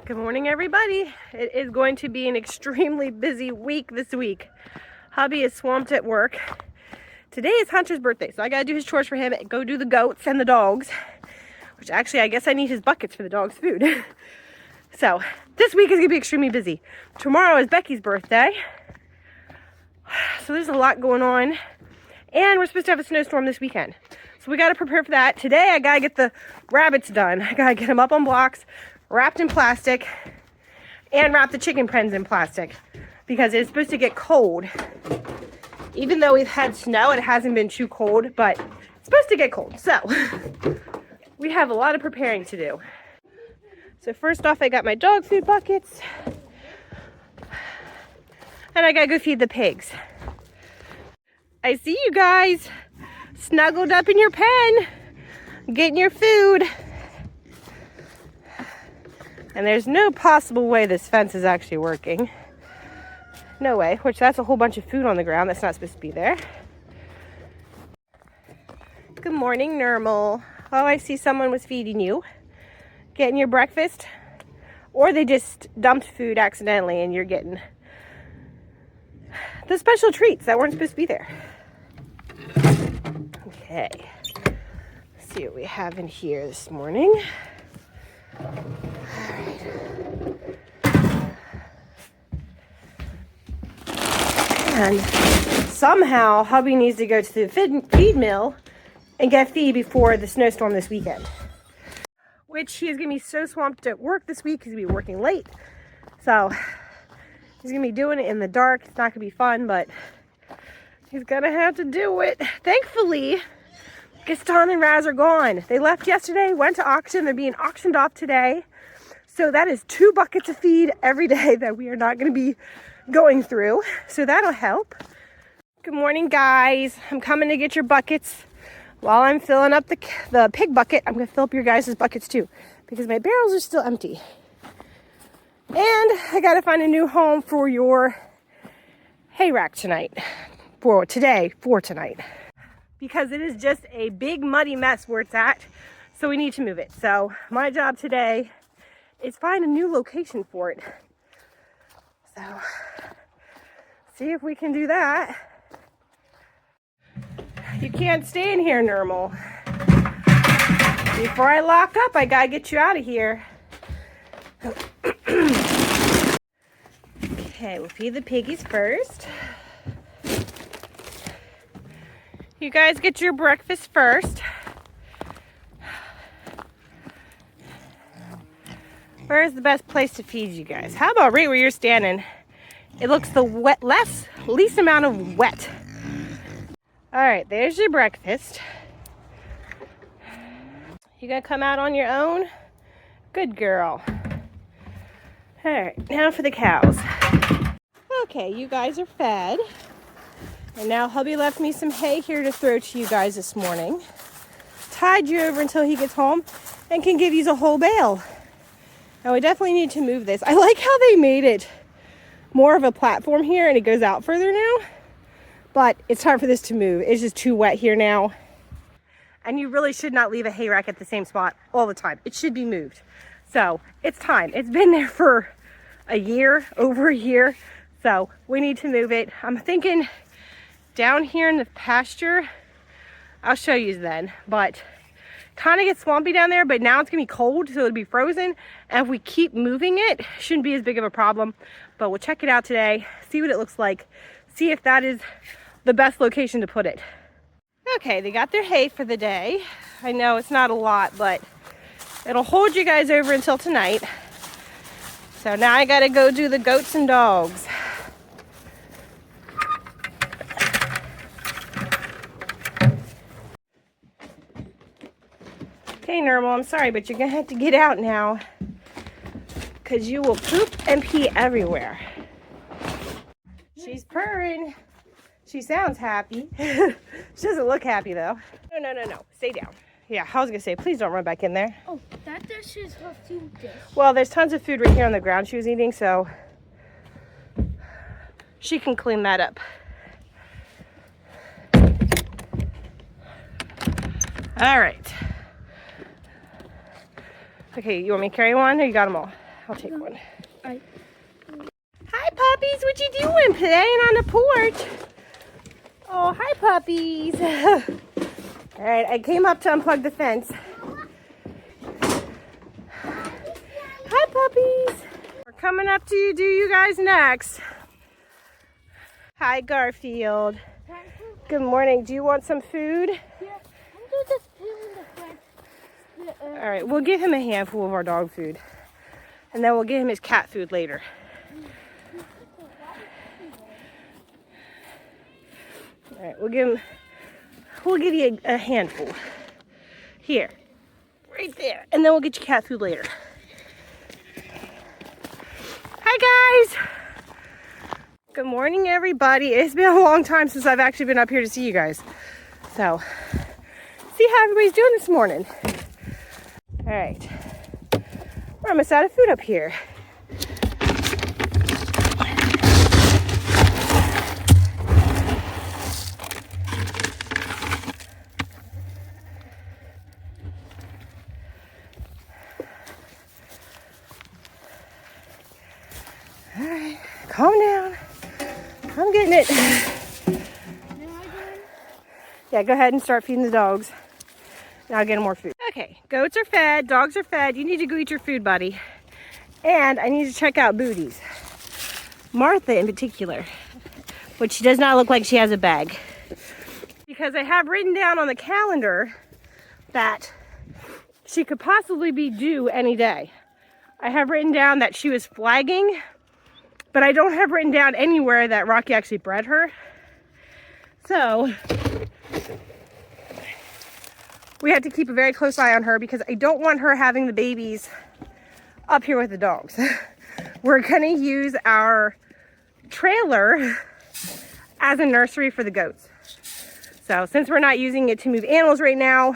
Good morning, everybody. It is going to be an extremely busy week this week. Hubby is swamped at work. Today is Hunter's birthday, so I gotta do his chores for him and go do the goats and the dogs, which actually I guess I need his buckets for the dogs' food. So this week is gonna be extremely busy. Tomorrow is Becky's birthday, so there's a lot going on, and we're supposed to have a snowstorm this weekend. So we gotta prepare for that. Today I gotta get the rabbits done. I gotta get them up on blocks, wrapped in plastic, and wrap the chicken pens in plastic because it's supposed to get cold. Even though we've had snow, it hasn't been too cold, but it's supposed to get cold. So we have a lot of preparing to do. So first off, I got my dog food buckets, and I gotta go feed the pigs. I see you guys snuggled up in your pen, getting your food. And there's no possible way this fence is actually working. No way, which that's a whole bunch of food on the ground that's not supposed to be there. Good morning, Normal. Oh, I see someone was feeding you. Getting your breakfast. Or they just dumped food accidentally and you're getting the special treats that weren't supposed to be there. Okay. Let's see what we have in here this morning. And somehow hubby needs to go to the feed mill and get feed before the snowstorm this weekend. Which he is going to be so swamped at work this week because he's going to be working late. So he's going to be doing it in the dark. It's not going to be fun, but he's going to have to do it. Thankfully, Gaston and Raz are gone. They left yesterday, went to auction. They're being auctioned off today. So that is 2 buckets of feed every day that we are not going to be going through. So that'll help. Good morning, guys. I'm coming to get your buckets. While I'm filling up the pig bucket, I'm going to fill up your guys' buckets too, because my barrels are still empty. And I got to find a new home for your hay rack tonight. For tonight. Because it is just a big muddy mess where it's at. So we need to move it. So my job today is find a new location for it. So see if we can do that. You can't stay in here, Normal. Before I lock up, I gotta get you out of here. Okay, we'll feed the piggies first. You guys get your breakfast first. Where's the best place to feed you guys? How about right where you're standing? It looks the least amount of wet. All right, there's your breakfast. You gonna come out on your own? Good girl. All right, now for the cows. Okay, you guys are fed. And now hubby left me some hay here to throw to you guys this morning. Tied you over until he gets home and can give you a whole bale. Now we definitely need to move this. I like how they made it more of a platform here and it goes out further now. But it's time for this to move. It's just too wet here now. And you really should not leave a hay rack at the same spot all the time. It should be moved. So it's time. It's been there for a year, over a year. So we need to move it. I'm thinking down here in the pasture, I'll show you then. But kind of gets swampy down there, but now it's gonna be cold, so it'll be frozen. And if we keep moving it, shouldn't be as big of a problem. But we'll check it out today, see what it looks like, see if that is the best location to put it. Okay, they got their hay for the day. I know it's not a lot, but it'll hold you guys over until tonight. So now I gotta go do the goats and dogs. Okay, Normal, I'm sorry, but you're gonna have to get out now because you will poop and pee everywhere. She's purring. She sounds happy. She doesn't look happy though. No. Stay down. Yeah, I was gonna say, please don't run back in there. Oh, that dish is her food dish. Well, there's tons of food right here on the ground she was eating, so she can clean that up. All right. Okay, you want me to carry one or you got them all? I'll take one. Alright. Hi, puppies. What you doing? Playing on the porch. Oh, hi, puppies. All right, I came up to unplug the fence. Hi, puppies. We're coming up to do you guys next. Hi, Garfield. Good morning. Do you want some food? Yeah, I'm just feeling the fence. All right, we'll give him a handful of our dog food. And then we'll give him his cat food later. All right, we'll give you a handful. Here, right there. And then we'll get you cat food later. Hi, guys. Good morning, everybody. It's been a long time since I've actually been up here to see you guys. So, see how everybody's doing this morning. All right. We're almost out of food up here. All right, calm down. I'm getting it. Yeah, go ahead and start feeding the dogs. Now I'll get them more food. Okay, goats are fed, dogs are fed. You need to go eat your food, buddy. And I need to check out Booties. Martha in particular. But she does not look like she has a bag. Because I have written down on the calendar that she could possibly be due any day. I have written down that she was flagging, but I don't have written down anywhere that Rocky actually bred her. So we have to keep a very close eye on her because I don't want her having the babies up here with the dogs. We're gonna use our trailer as a nursery for the goats. So since we're not using it to move animals right now,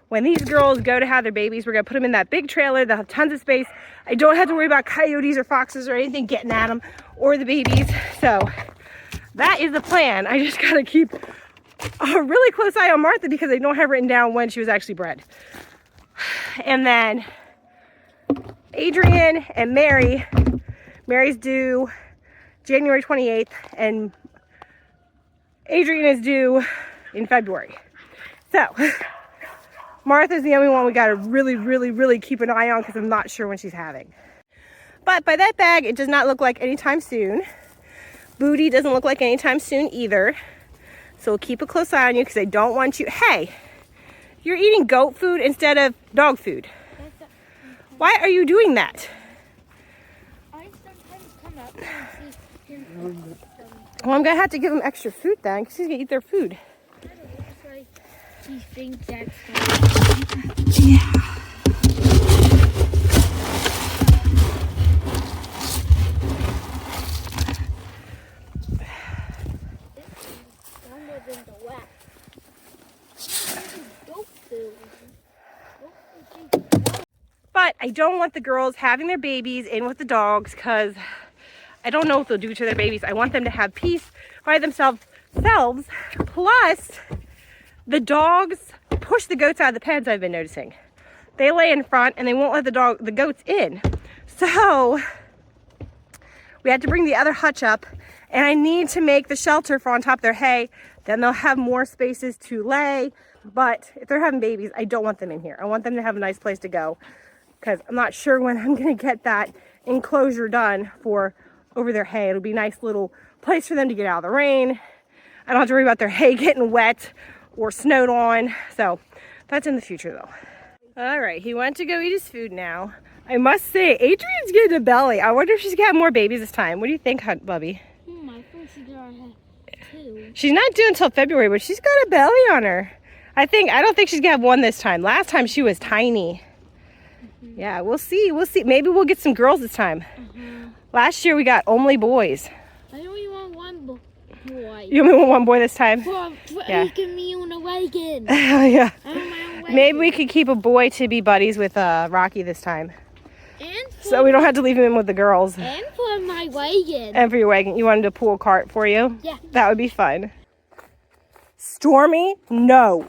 when these girls go to have their babies, we're gonna put them in that big trailer. They'll have tons of space. I don't have to worry about coyotes or foxes or anything getting at them or the babies. So that is the plan. I just gotta keep a really close eye on Martha because I don't have written down when she was actually bred. And then Adrian and Mary's due January 28th and Adrian is due in February. So Martha's the only one we gotta really keep an eye on because I'm not sure when she's having. But by that bag, it does not look like anytime soon. Booty doesn't look like anytime soon either. So we'll keep a close eye on you because I don't want you. Hey, you're eating goat food instead of dog food. Why are you doing that? I sometimes come up and see him. Well, I'm gonna have to give them extra food then because he's gonna eat their food. It looks like he thinks that's Yeah. stronger than the wax. Goat food. But I don't want the girls having their babies in with the dogs because I don't know what they'll do to their babies. I want them to have peace by themselves. Plus, the dogs push the goats out of the pens, I've been noticing. They lay in front and they won't let the goats in. So we had to bring the other hutch up and I need to make the shelter for on top of their hay. Then they'll have more spaces to lay. But if they're having babies, I don't want them in here. I want them to have a nice place to go because I'm not sure when I'm going to get that enclosure done for over their hay. It'll be a nice little place for them to get out of the rain. I don't have to worry about their hay getting wet or snowed on. So that's in the future though. All right, he went to go eat his food now. I must say, Adrian's getting a belly. I wonder if she's got more babies this time. What do you think, Bubby? I thought she's gonna have two. She's not due until February, but she's got a belly on her. I don't think she's gonna have one this time. Last time she was tiny. Yeah, we'll see. Maybe we'll get some girls this time. Last year we got only boys. I only want one boy. You only want one boy this time? For Yeah. taking me on a wagon. Yeah. I want my own wagon. Maybe we could keep a boy to be buddies with Rocky this time. And for, So we don't have to leave him in with the girls. and for my wagon. And for your wagon, you wanted to pull a cart for you? Yeah. That would be fun. Stormy? No.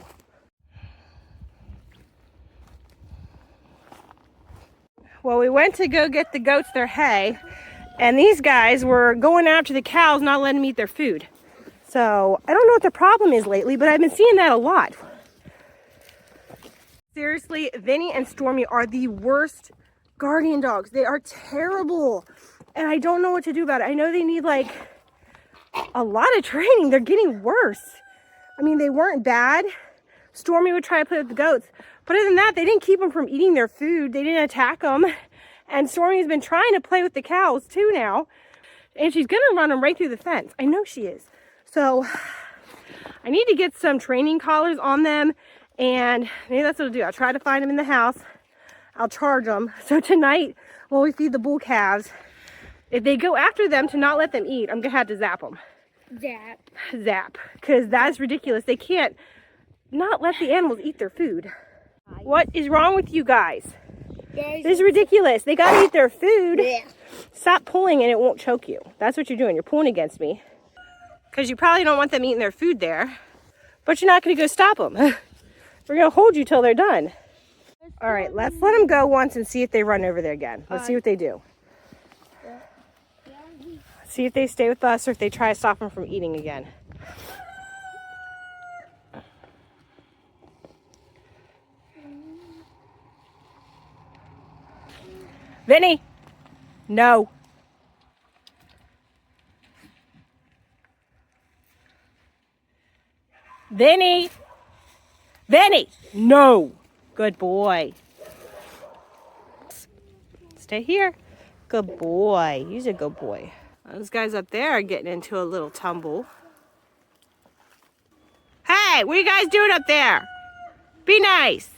Well, we went to go get the goats their hay, and these guys were going after the cows, not letting them eat their food. So I don't know what the problem is lately, but I've been seeing that a lot. Seriously, Vinny and Stormy are the worst guardian dogs. They are terrible, and I don't know what to do about it. I know they need like a lot of training. They're getting worse. I mean, they weren't bad. Stormy would try to play with the goats, but other than that, they didn't keep them from eating their food. They didn't attack them. And Stormy's been trying to play with the cows too now, and she's gonna run them right through the fence. I know she is. So I need to get some training collars on them, and maybe that's what I'll do. I'll try to find them in the house. I'll charge them. So tonight, when we feed the bull calves, if they go after them to not let them eat, I'm gonna have to zap them. Zap, because that's ridiculous. They can't not let the animals eat their food. What is wrong with you guys? This is ridiculous. They gotta eat their food. Stop pulling and it won't choke you. That's what you're doing. You're pulling against me. Because you probably don't want them eating their food there. But you're not gonna go stop them. We're gonna hold you till they're done. All right, let's let them go once and see if they run over there again. Let's see what they do. See if they stay with us or if they try to stop them from eating again. Vinny! No. Vinny! Vinny! No! Good boy. Stay here. Good boy. He's a good boy. Those guys up there are getting into a little tumble. Hey, what are you guys doing up there? Be nice.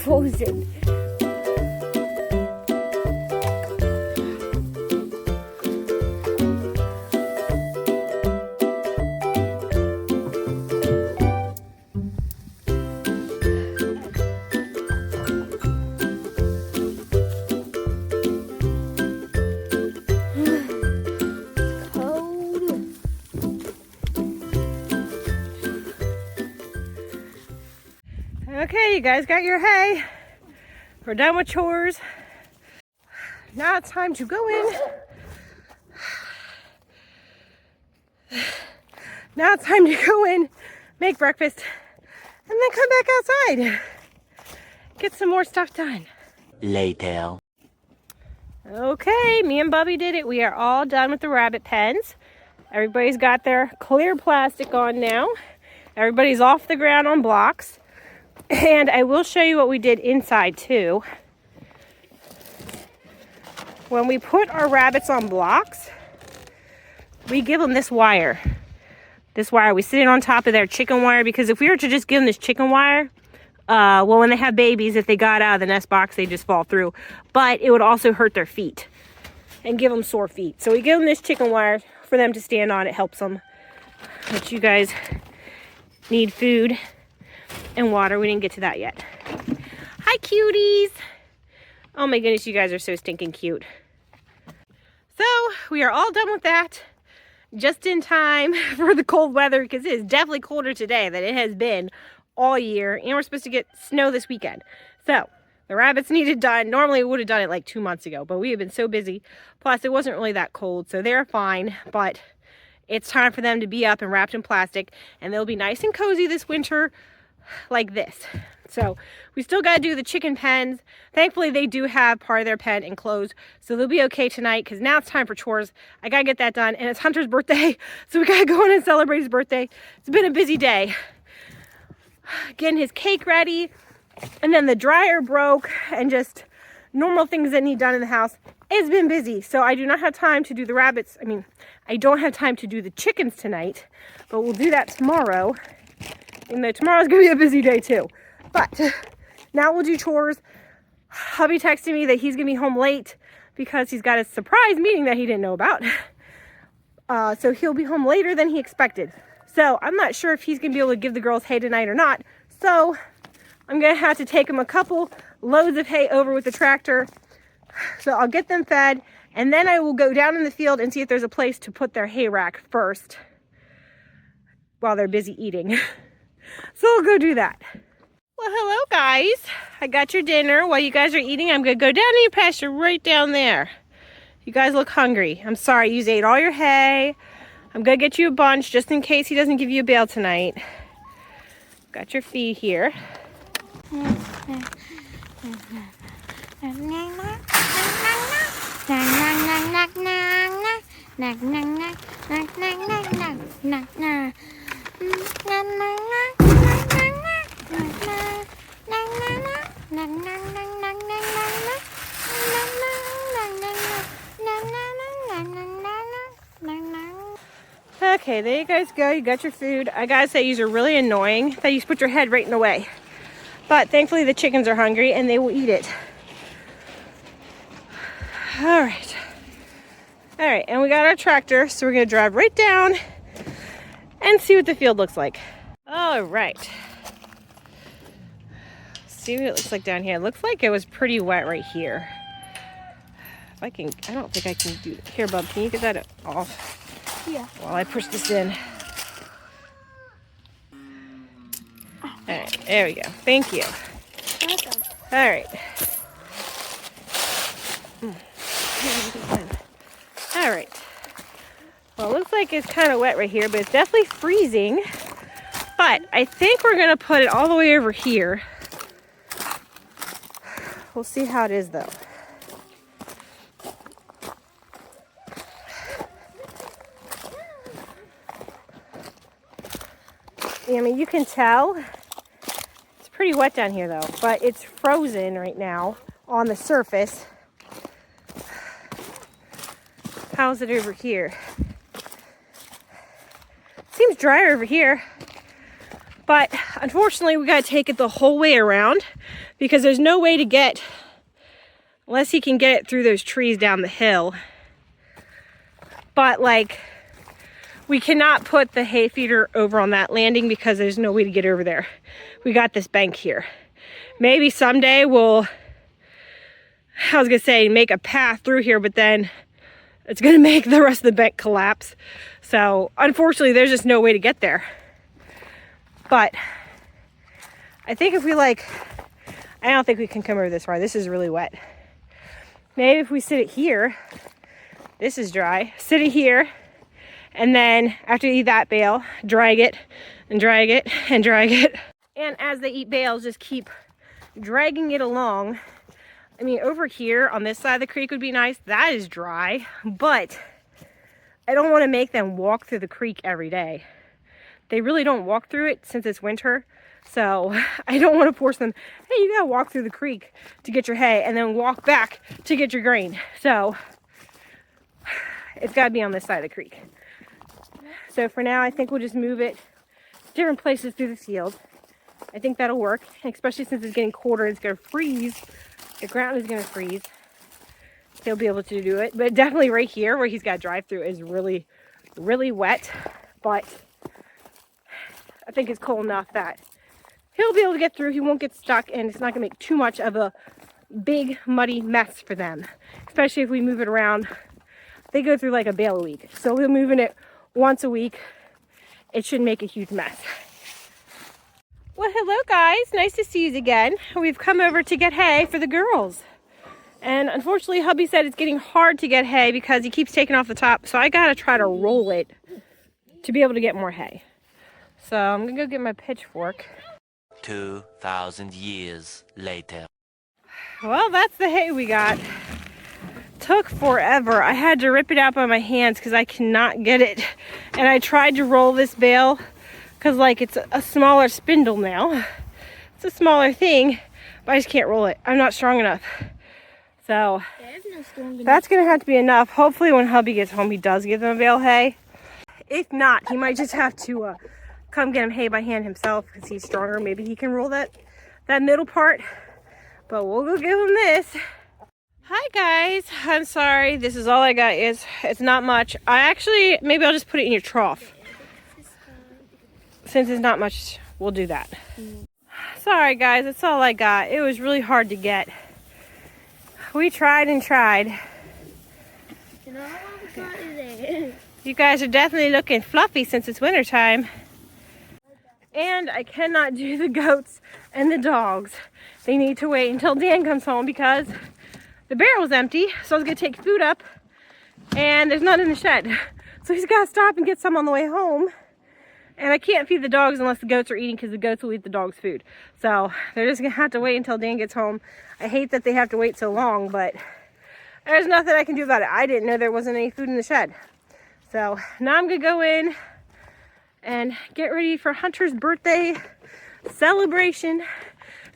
Frozen. Okay, you guys got your hay. We're done with chores. Now it's time to go in. Now it's time to go in, make breakfast, and then come back outside. Get some more stuff done. Later. Okay, me and Bubby did it. We are all done with the rabbit pens. Everybody's got their clear plastic on now. Everybody's off the ground on blocks. And I will show you what we did inside too. When we put our rabbits on blocks, we give them this wire. This wire, we sit it on top of their chicken wire, because if we were to just give them this chicken wire, well, when they have babies, if they got out of the nest box, they just fall through. But it would also hurt their feet and give them sore feet. So we give them this chicken wire for them to stand on. It helps them. But you guys need food and water. We didn't get to that yet. Hi, cuties. Oh my goodness, you guys are so stinking cute. So we are all done with that, just in time for the cold weather, because it is definitely colder today than it has been all year, and we're supposed to get snow this weekend. So the rabbits need it done. Normally we would have done it like 2 months ago, but we have been so busy. Plus it wasn't really that cold, so they're fine, but it's time for them to be up and wrapped in plastic, and they'll be nice and cozy this winter like this. So we still got to do the chicken pens. Thankfully they do have part of their pen enclosed, so they'll be okay tonight, because now it's time for chores. I gotta get that done, and it's Hunter's birthday, so we gotta go in and celebrate his birthday. It's been a busy day getting his cake ready, and then the dryer broke, and just normal things that need done in the house. It's been busy, so I do not have time to do the rabbits. I don't have time to do the chickens tonight, but we'll do that tomorrow. And then tomorrow's gonna be a busy day too. But now we'll do chores. Hubby texted me that he's gonna be home late because he's got a surprise meeting that he didn't know about. So he'll be home later than he expected. So I'm not sure if he's gonna be able to give the girls hay tonight or not. So I'm gonna have to take them a couple loads of hay over with the tractor. So I'll get them fed, and then I will go down in the field and see if there's a place to put their hay rack first while they're busy eating. So I'll go do that. Well, hello guys. I got your dinner. While you guys are eating, I'm gonna go down in your pasture right down there. You guys look hungry. I'm sorry, you ate all your hay. I'm gonna get you a bunch just in case he doesn't give you a bale tonight. Got your feed here. Okay, there you guys go. You got your food. I gotta say, you're really annoying that you put your head right in the way. But thankfully the chickens are hungry and they will eat it. All right. All right, and we got our tractor, so we're gonna drive right down and see what the field looks like. All right. See what it looks like down here. It looks like it was pretty wet right here. If I can, I don't think I can do it. Here, bub, can you get that off? Yeah. While I push this in. All right, there we go. Thank you. Welcome. All right. All right. Well, it looks like it's kind of wet right here, but it's definitely freezing. But I think we're going to put it all the way over here. We'll see how it is, though. I mean, you can tell it's pretty wet down here though, but it's frozen right now on the surface. How's it over here? Seems drier over here, but unfortunately we gotta take it the whole way around because there's no way to get, unless he can get it through those trees down the hill. But like, we cannot put the hay feeder over on that landing because there's no way to get over there. We got this bank here. Maybe someday we'll, I was gonna say, make a path through here, but then it's gonna make the rest of the bank collapse. So unfortunately, there's just no way to get there. But I think if we I don't think we can come over this far. This is really wet. Maybe if we sit it here, this is dry, sit it here, and then after you eat that bale, drag it and drag it and drag it. And as they eat bales, just keep dragging it along. I mean, over here on this side of the creek would be nice. That is dry, but I don't want to make them walk through the creek every day. They really don't walk through it since it's winter. So I don't want to force them, hey, you gotta walk through the creek to get your hay and then walk back to get your grain. So it's gotta be on this side of the creek. So for now, I think we'll just move it different places through the field. I think that'll work, especially since it's getting colder. It's going to freeze. The ground is going to freeze. He'll be able to do it. But definitely right here where he's got to drive through is really, really wet. But I think it's cold enough that he'll be able to get through. He won't get stuck, and it's not going to make too much of a big, muddy mess for them. Especially if we move it around. They go through like a bale a week. So we're moving it once a week. It shouldn't make a huge mess. Well, hello guys, nice to see you again. We've come over to get hay for the girls. And unfortunately, hubby said it's getting hard to get hay because he keeps taking off the top. So I gotta try to roll it to be able to get more hay. So I'm gonna go get my pitchfork. 2,000 years later. Well, that's the hay we got. Took forever. I had to rip it out by my hands because I cannot get it. And I tried to roll this bale because like it's a smaller spindle now. It's a smaller thing, but I just can't roll it. I'm not strong enough. So that's gonna have to be enough. Hopefully when hubby gets home, he does give them a bale hay. If not, he might just have to come get him hay by hand himself because he's stronger. Maybe he can roll that middle part. But we'll go give him this. Hi guys, I'm sorry. This is all I got. It's not much. Maybe I'll just put it in your trough. Since it's not much, we'll do that. Sorry guys, that's all I got. It was really hard to get. We tried and tried. And all we got is it. You guys are definitely looking fluffy since it's winter time. And I cannot do the goats and the dogs. They need to wait until Dan comes home because the barrel's empty. So I was gonna take food up and there's none in the shed. So he's gotta stop and get some on the way home. And I can't feed the dogs unless the goats are eating because the goats will eat the dogs' food. So they're just gonna have to wait until Dan gets home. I hate that they have to wait so long, but there's nothing I can do about it. I didn't know there wasn't any food in the shed. So now I'm gonna go in and get ready for Hunter's birthday celebration.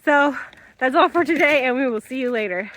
So that's all for today and we will see you later.